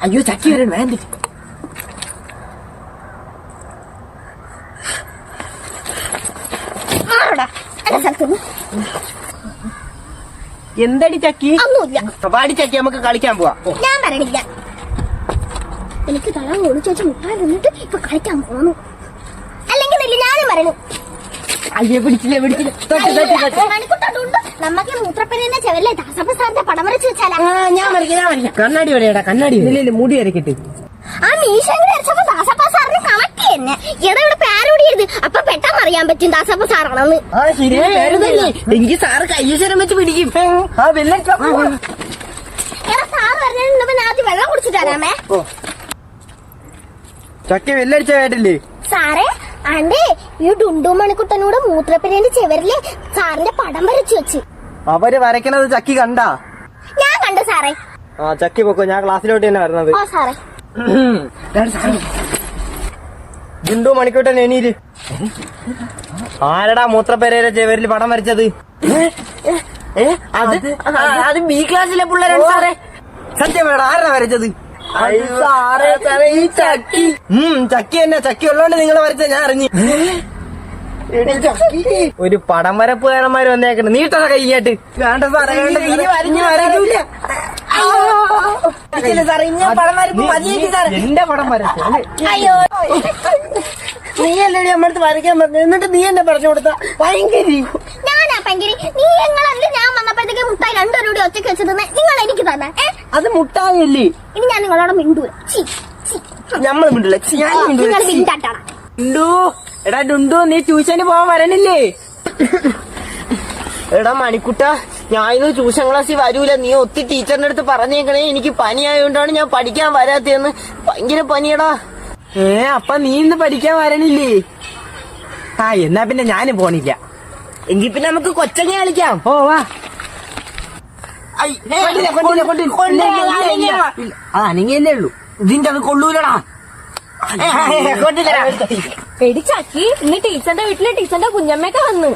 അയ്യോ ചക്കി വരണം വേണ്ട. എന്തടി ചക്കി? പാടി ചക്കി നമുക്ക് കളിക്കാൻ പോവാ. ഞാൻ പറയണില്ല, എനിക്ക് തല ഓടിച്ചു വെച്ച് മുട്ടാൻ നിന്നിട്ട് ഇപ്പൊ കളിക്കാൻ പോന്നു. അല്ലെങ്കിൽ ഞാനും പറയണു. അയ്യോ പിടിച്ചില്ല നമ്മക്ക് മൂത്രപ്പനെ ചെവല്ലേ ദാസപ്പ സാറിന്റെ പടം വരച്ച് വെച്ചാലാ? ഞാൻ വരയ്ക്കാം. കണ്ണാടി വരെയാടാ, കണ്ണാടി ഇല്ല മുടി വരക്കിട്ട്. ആ മീശ വരച്ചപ്പോ ദാസപ്പ സാറിന് കണക്ക് തന്നെ. ഇവിടെ പേരോടിയത് അപ്പൊ പെട്ടെന്ന് അറിയാൻ പറ്റും ദാസപ്പ സാറാണെന്ന്. എനിക്ക് സാറ് കയ്യശ്വരം വെച്ച് പിടിക്കും. സാറ് പറഞ്ഞിട്ടുണ്ടെങ്കിൽ ആദ്യം വെള്ളം കുടിച്ചു തരാമേ. ചക്കി വെല്ലടിച്ച കേട്ടില്ലേ സാറേ? ആണ്ടേ ഈ ഡുണ്ടു മണിക്കുട്ടനോട് മൂത്രപ്പനേന്റെ ചെവരില് സാറിന്റെ പടം വരച്ചു വെച്ച്. അവര് വരയ്ക്കണത് ചക്കി കണ്ടാ? ഞാൻ കണ്ടു സാറേ. ചക്കി പൊക്കോ, ഞാൻ ക്ലാസ്സിലോട്ട് തന്നെ വരുന്നത്. ഓ സാറേ. ഡുണ്ടു മണിക്കുട്ടൻ എണീര്. ആരടാ മൂത്രപ്പേരയുടെ ചെവരിൽ പടം വരച്ചത്? അത് ബി ക്ലാസ്സിലെ പിള്ളേരാണ് സാറേ. സത്യം വേണം, ആരാ വരച്ചത്? ചക്കി തന്നെ. ചക്കി ഉള്ളോണ്ട് നിങ്ങളെ വരച്ച ഞാൻ അറിഞ്ഞു. ഒരു പടം വരപ്പുകാരന്മാര് വന്നേക്കണ്. നീട്ടണ കൈയായിട്ട്. വേണ്ട സാറേ, എന്റെ പടം വരച്ചു. അയ്യോ നീ അല്ലേ നമ്മളടുത്ത് വരയ്ക്കാൻ പറഞ്ഞു, എന്നിട്ട് നീ എന്നെ പറഞ്ഞു കൊടുത്ത ഭയങ്കരി. ഞാനാ ഭയങ്കരി? നീങ്ങളല്ലേ ഞാൻ വന്നപ്പോഴത്തേക്ക് മുട്ടായി രണ്ടുപേരും കൂടി ഒറ്റയ്ക്ക് വെച്ചത് നിങ്ങൾ എനിക്ക് തന്നെ. അത് മുട്ടായില്ലേ? ഇനി ഞാൻ നിങ്ങളോട് മിണ്ടൂല. ഞമ്മള് മിണ്ടില്ല. ഡുണ്ടു, എടാ ഡുണ്ടു, നീ ട്യൂഷന് പോവാൻ വരണില്ലേ? എടാ മണിക്കുട്ട, ഞാൻ ഇന്ന് ട്യൂഷൻ ക്ലാസ്സിൽ വരൂല. നീ ഒത്തിരി ടീച്ചറിന്റെ അടുത്ത് പറഞ്ഞേക്കണേ, എനിക്ക് പനി ആയതുകൊണ്ടാണ് ഞാൻ പഠിക്കാൻ വരാത്തതെന്ന്. ഭയങ്കര പനിയടാ. അപ്പൊ നീ ഇന്ന് പഠിക്കാൻ വരണില്ലേ? എന്നാ പിന്നെ ഞാനും പോണില്ല. എങ്കിൽ പിന്നെ നമുക്ക് കൊച്ചങ്ങ കളിക്കാം. ഓ വാ. അനങ്ങിയല്ലേ ഉള്ളൂ, ഇതിന്റെ അത് കൊള്ളൂലടാ. എടി ചക്കി, ഇന്ന് ടീച്ചറിന്റെ വീട്ടില് ടീച്ചറിന്റെ കുഞ്ഞമ്മയൊക്കെ വന്നു.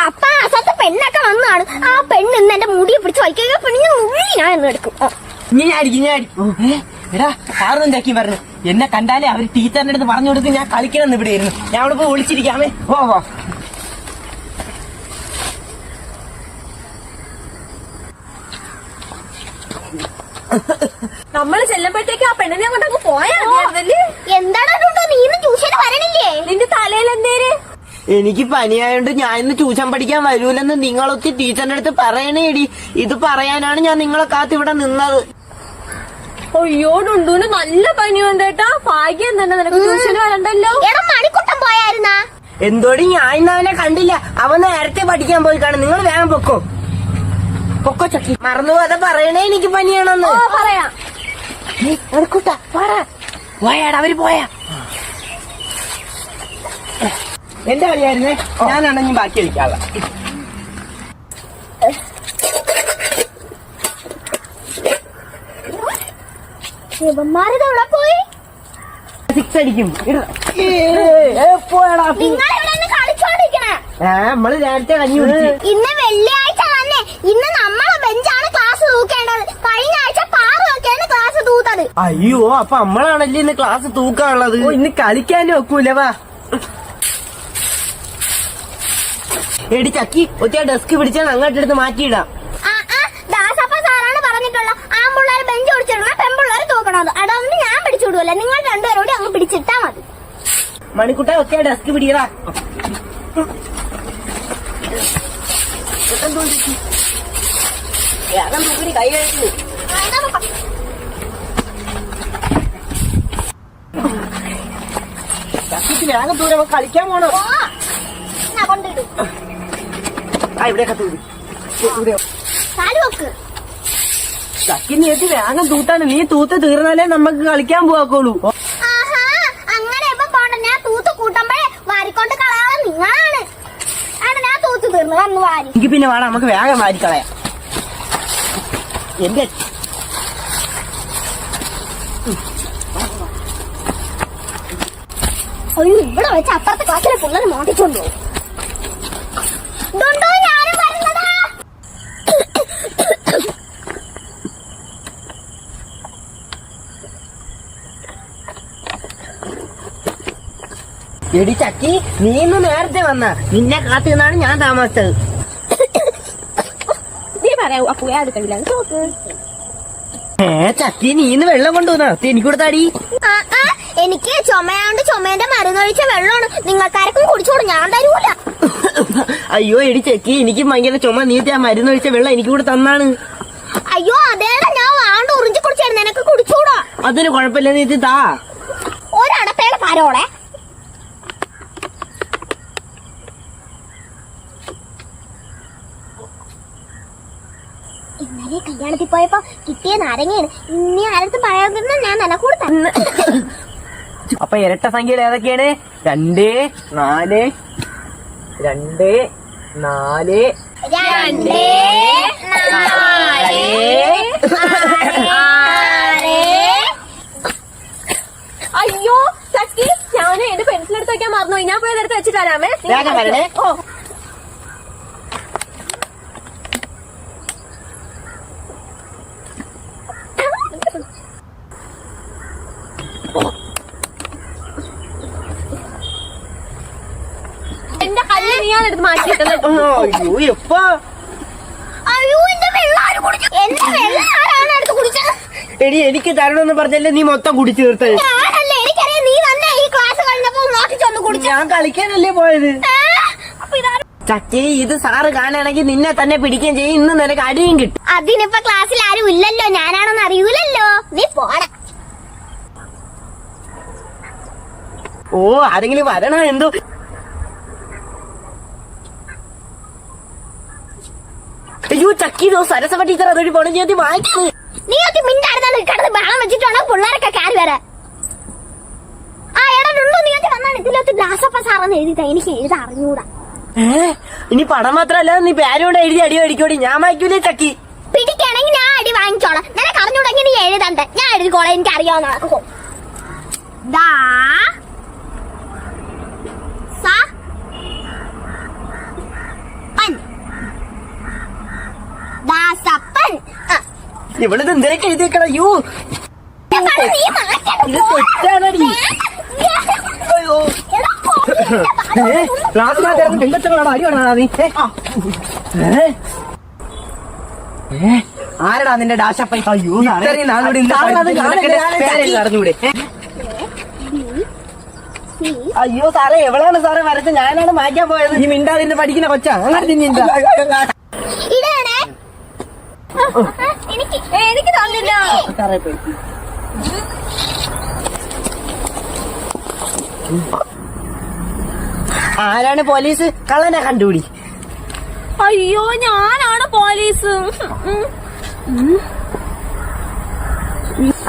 അപ്പൊ ആ സ്ഥലത്ത് പെണ്ണൊക്കെ വന്നാണ്. ആ പെണ്ണ് ഇന്ന് എന്റെ മുടിയെ പിടിച്ച് വയ്ക്കുക. പെണ്ണിന് മുടി ഞാൻ എന്ന് എടുക്കും. എടാ സാറൊന്നും ചക്കി പറഞ്ഞു, എന്നെ കണ്ടാലേ അവര് ടീച്ചറിന്റെ അടുത്ത് പറഞ്ഞു കൊടുത്ത് ഞാൻ കളിക്കണം ഇവിടെ ഇരുന്നു. ഞാൻ അവിടെ പോയി ഒളിച്ചിരിക്കാമേ. ഓ നമ്മള് ചെല്ലുമ്പോഴത്തേക്ക് ആ പെണ്ണിനെ കൊണ്ടങ്ങ് പോയാലേ. എന്താണ് നീ ഇന്ന് ട്യൂഷന് വരണില്ലേ? നിന്റെ തലയിൽ എന്തേര്? എനിക്ക് പനിയായോണ്ട് ഞാൻ ഇന്ന് ട്യൂഷൻ പഠിക്കാൻ വരൂലെന്ന് നിങ്ങളൊക്കെ ടീച്ചറിന്റെ അടുത്ത് പറയണേടി. ഇത് പറയാനാണ് ഞാൻ നിങ്ങളെ കാത്ത് ഇവിടെ നിന്നത്. അയ്യോ ഡുണ്ടുവിന് നല്ല പനിയുണ്ട് കേട്ടാ. ഭാഗ്യം തന്നെ നിനക്ക് ട്യൂഷന് വരണ്ടല്ലോ. മണിക്കുട്ടൻ പോയായിരുന്നാ? എന്തോടി, ഞാൻ ഇന്ന് അവനെ കണ്ടില്ല. അവൻ നേരത്തെ പഠിക്കാൻ പോയി കാണും. നിങ്ങൾ വേഗം പൊക്കോ ചക്കി. മറന്നു അതെ പറയണേ എനിക്ക് പനിയാണെന്ന്. പറയാം. പോയാടാ, അവര് പോയാ. എന്റെ കളിയായിരുന്നേ, ഞാനാണെങ്കിൽ ബാക്കി കളിക്കാതെ. ഇവന്മാരിതെവിടെ പോയി? സിക്സ് അടിക്കും. നമ്മള് നേരത്തെ കഞ്ഞി കുടിച്ചു. ഇന്ന് വെള്ളിയാഴ്ച തന്നെ. ഇന്ന് നമ്മളെ ബെഞ്ചാണ് ക്ലാസ് തൂക്കേണ്ടത്. കഴിഞ്ഞ ആഴ്ച പാറൊക്കെയാണ് ക്ലാസ് തൂത്തത്. അയ്യോ, അപ്പൊ നമ്മളാണല്ലേ ഇന്ന് ക്ലാസ് തൂക്കാനുള്ളത്. ഇന്ന് കളിക്കാനും ഒക്കൂല. വാ എടി ചക്കി, ഒറ്റ ഡെസ്ക് പിടിച്ചാൽ അങ്ങോട്ടെടുത്ത് മാറ്റിയിടാം. ദാസപ്പ സാറാണ് പറഞ്ഞിട്ടുള്ളത് ആൺപിള്ളേർ ബെഞ്ച് പിടിച്ചിടണം, പെൺപിള്ളേർ തൂക്കണത്. അതൊന്നും ഞാൻ പിടിച്ചു വിടുവല്ല. നിങ്ങൾ രണ്ടുപേരോട് അങ്ങ് പിടിച്ചിട്ടാ മതി. മണിക്കുട്ട ഒറ്റ ഡെസ്ക് പിടിക്കടാ. കൈ കഴിച്ചു. വേഗം ദൂരം കളിക്കാൻ പോണോ? കൊണ്ടിടും. ഇവിടെയൊക്കെ തൂരി ചക്കി. നീ വേഗം തൂത്താണ്. നീ തൂത്ത് തീർന്നാലേ നമുക്ക് കളിക്കാൻ പോവാക്കുള്ളൂ. അങ്ങനെ ഇപ്പൊ പോണ്ട. ഞാൻ തൂത്ത് കൂട്ടുമ്പോഴേ വാരിക്കൊണ്ട് കളയാതെ നിങ്ങളാണ്. ഞാൻ തൂത്ത് തീർന്നു വന്ന് വാരി. എനിക്ക് പിന്നെ വേണം, നമുക്ക് വേഗം വാരിക്കളയാം. എന്റെ ഇവിടെ വെച്ച് അപ്പുറത്തെ ക്ലാസ്സിലെ പിള്ളേർ മോട്ടിച്ചോണ്ട് പോകും. ഞാനും വരുന്നതാ. എടി ചക്കി നീ ഇന്ന് നേരത്തെ വന്ന നിന്നെ കാത്തു നിന്നാണ് ഞാൻ താമസിച്ചത്. നീ പറയാവൂ അപ്പു അടുക്കണില്ല നോക്ക്. ചക്കി നീ ഇന്ന് വെള്ളം കൊണ്ടുവന്ന എനിക്ക് കൊടുത്താടി. എനിക്ക് ചുമയാണ്ട് ചുമേന്റെ മരുന്നൊഴിച്ച വെള്ളമാണ്. നിങ്ങൾക്കാരക്കും കുടിച്ചോളൂ, ഞാൻ തരൂല. അയ്യോ എടി ചക്കി എനിക്ക് ഭയങ്കര ചുമ, നീ ആ മരുന്നൊഴിച്ച വെള്ളം എനിക്ക് കൂടെ തന്നാണ്. അയ്യോ അതേടാ, ഞാൻ വാണ്ട് ഉറിഞ്ചി കുടിച്ചായിരുന്നു, നിനക്ക് കുടിച്ചൂടാ. അതിന് കുഴപ്പമില്ല, നീ ഇത് താ. ഒരടപ്പേള പാരോളെ. ഇന്നലെ കല്യാണത്തിൽ പോയപ്പോ കിട്ടിയ നാരങ്ങയാണ്. ഇനി ആരടുത്ത് പറയാതിരുന്ന ഞാൻ നിനക്കൂടെ തന്നെ. അപ്പൊ ഇരട്ട സംഖ്യകൾ ഏതൊക്കെയാണ്? 2 4 2 4 2 അയ്യോ ചക്കി, ഞാന് എന്റെ പെൻസിൽ എടുത്ത് വെക്കാൻ മറന്നുപോയി. ഞാൻ പോയി എടുത്ത് വെച്ചിട്ട് വരാമേ. വേഗം വരണേ. ഓ എന്റെ കല്ല് നീയാണെടുത്ത് മാറ്റിയിട്ടത്. അയ്യോ എപ്പോ? അയ്യോ എന്റെ വെള്ളം ആര് കുടിച്ചു? എന്റെ വെള്ളം ആരാണ് എടുത്ത് കുടിച്ചത്? എടി എനിക്ക് തരണമെന്ന് പറഞ്ഞല്ലേ നീ മൊത്തം കുടിച്ചു തീർത്തത്. ഞാനല്ലേ, എനിക്കറിയാം. നീ വന്നേ ഈ ക്ലാസ് കഴിഞ്ഞപ്പോ നോക്കിച്ചൊന്ന് കുടിച്ചു. ഞാൻ കളിക്കാനല്ലേ പോയത്. അപ്പൊ ഇതാ ചക്കി ഇത് സാറ് കാണുകയാണെങ്കിൽ നിന്നെ തന്നെ പിടിക്കുകയും ചെയ്യും. ഇന്ന് നിനക്ക് അടിയും കിട്ടും. അതിനിപ്പോ ക്ലാസ്സിൽ ആരും ഇല്ലല്ലോ, ഞാനാണെന്ന് അറിയൂലല്ലോ. നീ പോടാ. ഓ ആരെങ്കിലും വരണോ എന്തോ. അയ്യോ ചക്കി ഇതോ സരസവ ടീച്ചർ അതൊരു പോണ ഞാൻ വായിക്കുന്നു. നീ ഒക്കെ മിണ്ടായിരുന്ന കിടന്ന് ബഹളം വെച്ചിട്ടാണോ പിള്ളേരൊക്കെ കയറി വരാ? ആ എടാ നീ ഒക്കെ വന്നാണ് ഇതിലൊത്ത് ദാസപ്പ സാറെന്ന് എഴുതിട്ടാ. എനിക്ക് എഴുതാ അറിഞ്ഞൂടാ. ഇനി പടം മാത്രല്ല നീ പേരോടെ എഴുതി അടി അടിക്കോടി. ഞാൻ വായിക്കൂലേ ചക്കി. പിടിക്കാണെങ്കിൽ ഞാൻ അടി വാങ്ങിച്ചോളാം. നിനക്ക് അറിഞ്ഞൂടെങ്കിൽ നീ എഴുതണ്ടേ, ഞാൻ എഴുതിക്കോളാം. എനിക്ക് അറിയാവുന്ന ദാസപ്പൻ. ഇവളിത് എന്തിനൊക്കെ എഴുതിയേക്കണം. യൂ ഇത് തെറ്റാണടി. അയ്യോ ക്ലാസ്സിനകത്ത് പെൺകൊച്ചങ്ങളാണ് അടി വേണോ നീ? ആരടാ നിന്റെ ഡാഷപ്പ? അയ്യോ അറിഞ്ഞൂടെ? അയ്യോ സാറേ എവിടെയാണ് സാറേ വരച്ച്? ഞാനാണ് മാറ്റാൻ പോയത്. ഈ മിണ്ടാതിന്റെ പഠിക്കുന്ന കൊച്ചാ. ഇതാണേ എനിക്ക് തന്നില്ല. സാറേ പോയി. ആരാണ് പോലീസ്? കള്ളനെ കണ്ടുപിടി. അയ്യോ ഞാനാണ് പോലീസ്.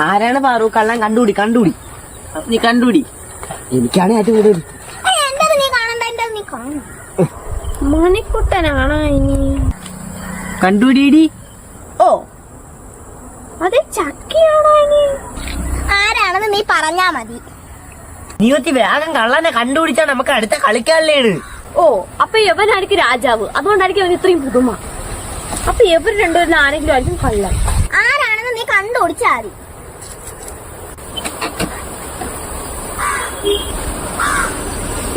ആരാണ് പാറു? കള്ളൻ കണ്ടുപിടി. നീ കണ്ടുപിടി. എനിക്കാണ് ഏറ്റവും കൂടുതൽ. എന്റത് നീ കാണണ്ട, എന്റത് നീ കാണും. മണിക്കുട്ടനാണോ ഇനി? കണ്ടുപിടി. ഓ അത് ചക്കിയാണോ ഇനി? ആരാണെന്ന് നീ പറഞ്ഞാ മതി. നീ ഒത്തി വേഗം കള്ളനെ കണ്ടുപിടിച്ചാൽ നമുക്ക് അടുത്ത കളിക്കാനില്ലേണ്. ഓ അപ്പൊ യവനായിരിക്കും രാജാവ്, അതുകൊണ്ടായിരിക്കും അവന് ഇത്രയും പുതുമ. അപ്പൊ ഇവർ രണ്ടുപേരും ആരെങ്കിലും ആയിരിക്കും കള്ളൻ. ആരാണെന്ന് നീ കണ്ടുപിടിച്ചാ മതി.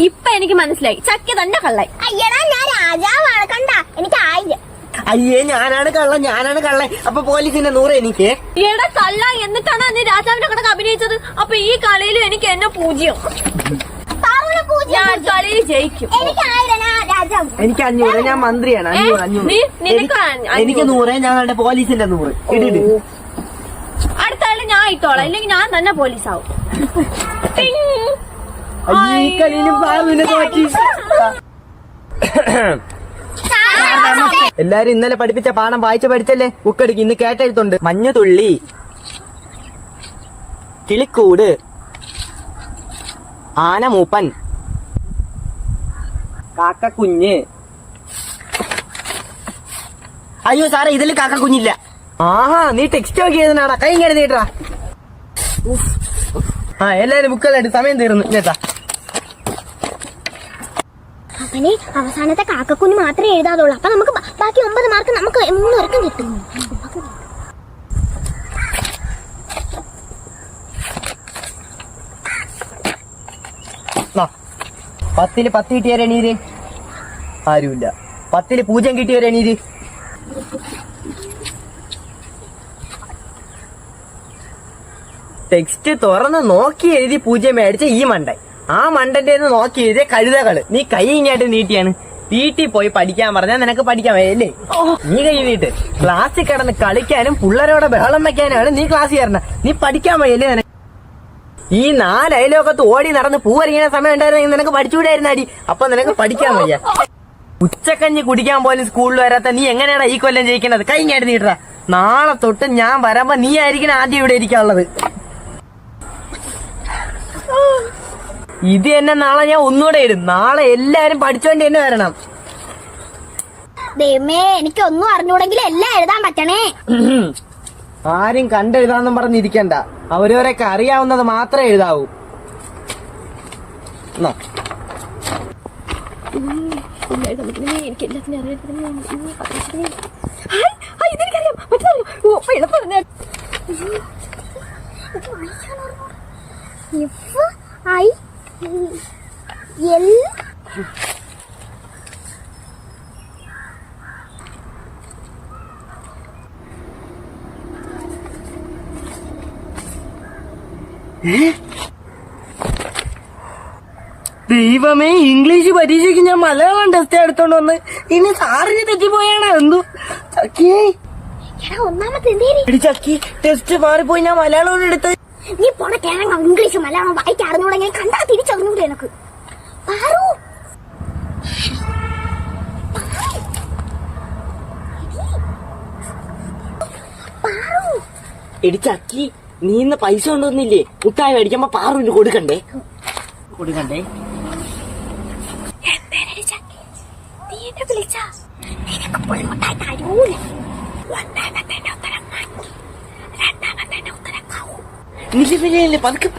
ഇപ്പൊ എനിക്ക് മനസ്സിലായി, ചക്കി തന്നെ കള്ളൻ. അയ്യടാ ഞാൻ രാജാവാണ്, കണ്ട എനിക്ക് ആയില്ല. അയ്യേ ഞാനാണ് കള്ളൻ. അപ്പൊ പോലീസിന്റെ 100 എനിക്ക്. എടാ കള്ള, എന്നിട്ടാണ് നീ രാജാവിന്റെ കണക്ക് അഭിനയിച്ചത്. അപ്പൊ ഈ കളിയിലും എനിക്ക് എന്നെ 0. ഞാൻ കളിയിൽ ജയിക്കും. എനിക്ക് 1000, ഞാൻ രാജാവ്. എനിക്ക് 500. ഞാൻ മന്ത്രിയാണ്. 500. എനിക്ക് 100. ഞാൻ കണ്ട പോലീസിന്റെ 100. ഇടിട്. അടുത്ത ആള് ഞാൻ ഇട്ടോളാം, ഇല്ലെങ്കിൽ ഞാൻ തന്നെ പോലീസാവും. ഈ കളിയിലും പാവിനെ നോക്കി. എല്ലാരും ഇന്നലെ പഠിപ്പിച്ച പാഠം വായിച്ച് പഠിച്ചല്ലേ? ബുക്കെടുക്ക്. ഇന്ന് കേട്ടെഴുത്തുണ്ട്. മഞ്ഞുതുള്ളി, കിളിക്കൂട്, ആനമൂപ്പൻ, കാക്കക്കുഞ്ഞ്. അയ്യോ സാറേ ഇതിൽ കാക്കക്കുഞ്ഞില്ല. ആഹാ നീ ടെക്സ്റ്റ് ഒക്കെ എഴുതുന്നാടാ. കൈ ഇങ്ങനെ നീട്ടാ. എല്ലാരും ബുക്കെല്ലാം സമയം തീർന്നു. ചേട്ടാ അവന് അവസാനത്തെ കാക്കക്കുഞ്ഞ് മാത്രമേ എഴുതാതുള്ളൂ. അപ്പൊ നമുക്ക് ബാക്കി 9 മാർക്ക് നമുക്ക് 3 പേർക്കും കിട്ടും. 10 10 കിട്ടിയവരെണീര്. ആരുമില്ല. 10 0 കിട്ടിയവരെണീര്. ടെക്സ്റ്റ് തുറന്ന് നോക്കി എഴുതി 0 മേടിച്ച ഈ മണ്ടൻ. ആ മണ്ടന്റെ നോക്കി എഴുതിയ കഴുതകള്. നീ കൈ ഇങ്ങോട്ട് നീട്ടിയാണ്. വീട്ടിൽ പോയി പഠിക്കാൻ പറഞ്ഞാൽ നിനക്ക് പഠിക്കാൻ വയ്യല്ലേ? നീ കൈ നീട്ട്. ക്ലാസ്സിൽ കിടന്ന് കളിക്കാനും പിള്ളേരോടെ ബഹളം വെക്കാനാണ് നീ ക്ലാസ്സിൽ കയറണ. നീ പഠിക്കാൻ വയ്യല്ലേ? നിനക്ക് ഈ 4 അയലോകത്ത് ഓടി നടന്ന് പൂവറിയുന്ന സമയം ഉണ്ടായിരുന്നെങ്കിൽ നിനക്ക് പഠിച്ചുകൂടായിരുന്നാടി. അപ്പൊ നിനക്ക് പഠിക്കാൻ വയ്യ. ഉച്ചക്കഞ്ഞി കുടിക്കാൻ പോലും സ്കൂളിൽ വരാത്ത നീ എങ്ങനെയാണ് ഈ കൊല്ലം ജയിക്കുന്നത്? കൈ ഇങ്ങോട്ട് നീട്ടാ. നാളെ തൊട്ട് ഞാൻ വരുമ്പോ നീ ആയിരിക്കണം ആദ്യം ഇവിടെ ഇരിക്കാനുള്ളത്. ഇത് തന്നെ നാളെ ഞാൻ ഒന്നുകൂടെ ഇടും. നാളെ എല്ലാരും പഠിച്ചോണ്ട് തന്നെ വരണം. ദൈവമേ, എനിക്ക് ഒന്നും അറിഞ്ഞൂടെങ്കിൽ എല്ലാം എഴുതാൻ പറ്റണേ. ആരും കണ്ടെഴുതാന്നും പറഞ്ഞിരിക്കണ്ട. അവരവരൊക്കെ അറിയാവുന്നത് മാത്രമേ എഴുതാവൂ. എന്നാ. എനിക്ക് എല്ലാത്തിനും അറിയാം. ദൈവമേ, ഇംഗ്ലീഷ് പരീക്ഷയ്ക്ക് ഞാൻ മലയാളം ടെസ്റ്റ് എടുത്തോണ്ട് വന്ന് ഇനി സാറിന് തെറ്റിപ്പോയാണോ എന്തോ? ചക്കിയേ ഒന്നാമത്തെ ചക്കി ടെസ്റ്റ് മാറിപ്പോയി. ഞാൻ മലയാളം എടുത്ത്. നീ പോണ കേരള ഇംഗ്ലീഷ് മലയാളം വായിക്കാൻ അറിഞ്ഞൂടെങ്കിൽ കണ്ടാ തിരിച്ചറിഞ്ഞൂടെ എനക്ക്? എടി ചക്കി, നീ ഇന്ന് പൈസ കൊണ്ടുവന്നില്ലേ? മുട്ടായി മേടിക്കുമ്പോ പാറുവിന് കൊടുക്കണ്ടേ? കൊടുക്കണ്ടേ? പതുക്കെ.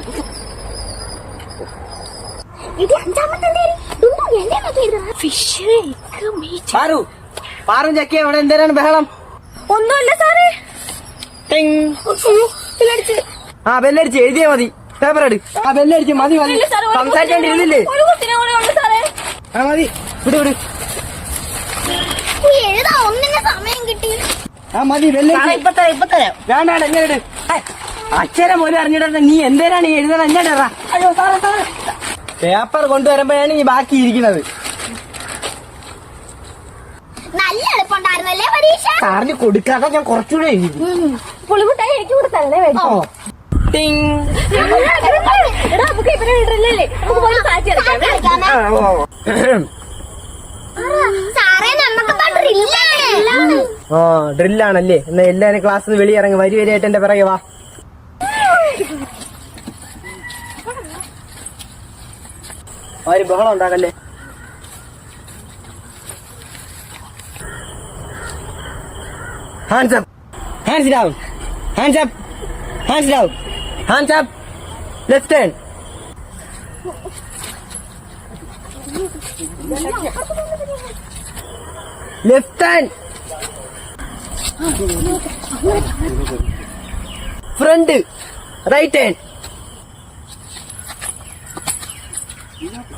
പാറും ചക്കി അവിടെ എന്തേരാണ് ബഹളം? ഒന്നുമില്ല സാറേ. ആ ബെല്ലടിച്ച് എഴുതിയാ മതി. പേപ്പർ എടു. ആ ബെല്ലടിച്ച് മതി. മതി സംസാരിച്ചോണ്ടിരുന്നില്ലേ? ആ മതി. വിട് വിട്. സമയം കിട്ടി. ആ മതി. ബെല്ലടിച്ച് വേണ്ടാണ്. എങ്ങനെ ഇട്. അക്ഷരം പോലും അറിഞ്ഞിട്ട് നീ എന്തേരാണ് ഈ എഴുതണം? എങ്ങനെ ഇടാ? അയ്യോ സാറേ സാറേ. പേപ്പർ കൊണ്ടുവരുമ്പോഴാണ് ഈ ബാക്കി ഇരിക്കുന്നത്. നല്ല എളുപ്പമുണ്ടായിരുന്നല്ലേ പരീക്ഷ? സാറിന് കൊടുക്കാതെ ഞാൻ കുറച്ചുകൂടെ എഴുതി. പുളിമുട്ടായി എനിക്ക് കൊടുത്തല്ലേ മേടിച്ചു. ആ ഡ്രില്ലാണല്ലേ? എന്നാ എല്ലാരും ക്ലാസ്സിൽ നിന്ന് വെളിയിറങ്ങി വരിവരിയായിട്ട് എന്റെ പിറകെ വാ. ആര് ബഹളം ഉണ്ടാകല്ലേ? Hands up. Hands down. Hands up. Hands down. Hands up. Left hand. Left hand. Front. Right hand.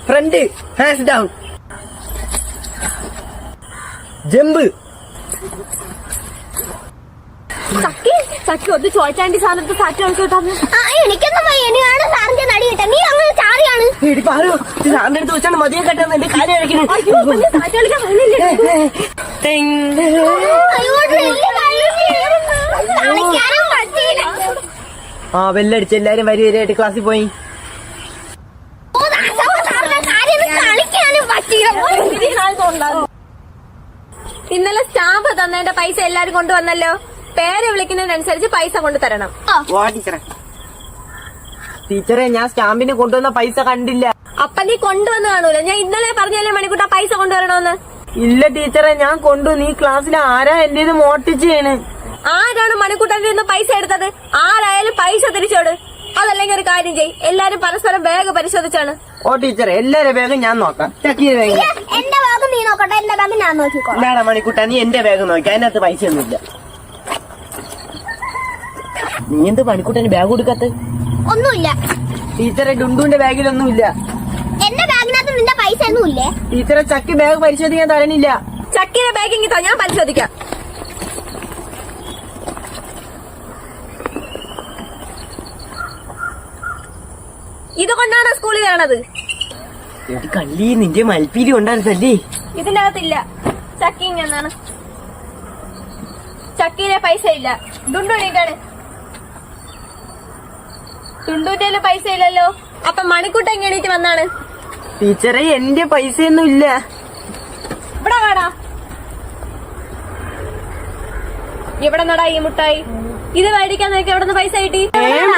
Front. Hands down. Jump. ചക്കി ഒന്ന് ചോദിച്ചാണ്ടി സാറിനടുത്ത് സാറ്റ് കളിച്ചു കിട്ടാന്ന്. എനിക്കൊന്നും വയ്യാണ് സാറിന്റെ നടി കിട്ടാൻ. നീ അങ്ങനെ ചാടിയാണ്. സാറിന്റെ അടുത്ത് വെച്ചാണ് മതിയെ കെട്ടാന്ന് എന്റെ കാര്യം സാറ്റ് കളിക്കാൻ കഴിഞ്ഞില്ലേ? ആ ബെല്ലടിച്ച് എല്ലാരും വരിവരിയായിട്ട് ക്ലാസ്സിൽ പോയി. ഇന്നലെ സ്റ്റാമ്പ് തന്നതിന്റെ പൈസ എല്ലാരും കൊണ്ടുവന്നല്ലോ. പേര് വിളിക്കുന്നതിനനുസരിച്ച് പൈസ കൊണ്ടു തരണം. ടീച്ചറെ, ഞാൻ സ്റ്റാമ്പിന് കൊണ്ടുവന്ന പൈസ കണ്ടില്ല. അപ്പൊ നീ കൊണ്ടുവന്ന് കാണൂല. ഞാൻ ഇന്നലെ പറഞ്ഞല്ലേ മണിക്കൂട്ട പൈസ കൊണ്ടുവരണോന്ന്. ഇല്ല ടീച്ചറെ, ഞാൻ കൊണ്ടു. നീ ക്ലാസ്സിൽ ആരാ എന്റെ ഇത് മോട്ടിച്ചാണ്? ആരാണ് മണിക്കൂട്ടന്റെ നിന്ന് പൈസ എടുത്തത്? ആരായാലും പൈസ തിരിച്ചോട്. അതല്ലെങ്കിൽ ഒരു കാര്യം ചെയ്യ്, എല്ലാരും പരസ്പരം ബാഗ് പരിശോധിച്ചാണ്. ഓ ടീച്ചറെ, എല്ലാരും ബാഗ് ഞാൻ നോക്കാം. എന്റെ ബാഗ് നീ നോക്കട്ടെ, എന്റെ ബാഗ് ഞാൻ നോക്കിക്കോളാം. ഇല്ലാടാ മണിക്കൂട്ട, നീ എന്റെ ബാഗ് നോക്കി. അതിനകത്ത് പൈസ ഒന്നുമില്ല. നീ എന്ത് മണിക്കൂട്ടന് ബാഗ് കൊടുക്കാത്ത? ഒന്നുമില്ല ടീച്ചറെ, ഡുണ്ടുവിന്റെ ബാഗിലൊന്നുമില്ല. എന്റെ ബാഗിനകത്ത് നിന്റെ പൈസ പൈസ ഒന്നും ഇല്ലേ? ടീച്ചറെ ചക്കി ബാഗ് പരിശോധിക്കാൻ തരണില്ല. ചക്കിന്റെ ബാഗിങ് ഞാൻ പരിശോധിക്കാം. ഇതുകൊണ്ടാണ് സ്കൂളിൽ വരണത്. കള്ളി നിന്റെ മൽപ്പീരി ഉണ്ടായിരുന്നല്ലേ? ഇതിന്റെ അകത്തില്ല. ചക്കിങ് എന്നാണ്. ചക്കിയിലെ പൈസ ഇല്ല. ഡുണ്ടു എണീറ്റാണ്. ഡുണ്ടുന്റെ പൈസ ഇല്ലല്ലോ. അപ്പൊ മണിക്കൂട്ടൻ എണീറ്റ് വന്നാണ്. ടീച്ചറെ എന്റെ പൈസയൊന്നും ഇല്ല. ഇവിടെ വേടാ. എവിടെ നടാ ഈ മുട്ടായി? ഇത് മേടിക്കാൻ നിനക്ക് എവിടെ നിന്ന് പൈസ കിട്ടി?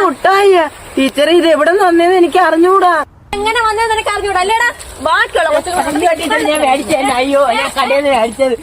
മുട്ടായ ടീച്ചറെ ഇത് എവിടെ നിന്ന് വന്നേന്ന് എനിക്ക് അറിഞ്ഞൂടാ. എങ്ങനെ വന്നതെന്ന് നിനക്ക് അറിഞ്ഞൂടാ അല്ലേടാ? ബാക്കിയുള്ള ഞാൻ മേടിച്ചത്. അയ്യോ ഞാൻ കടയിൽ നിന്ന് മേടിച്ചത്.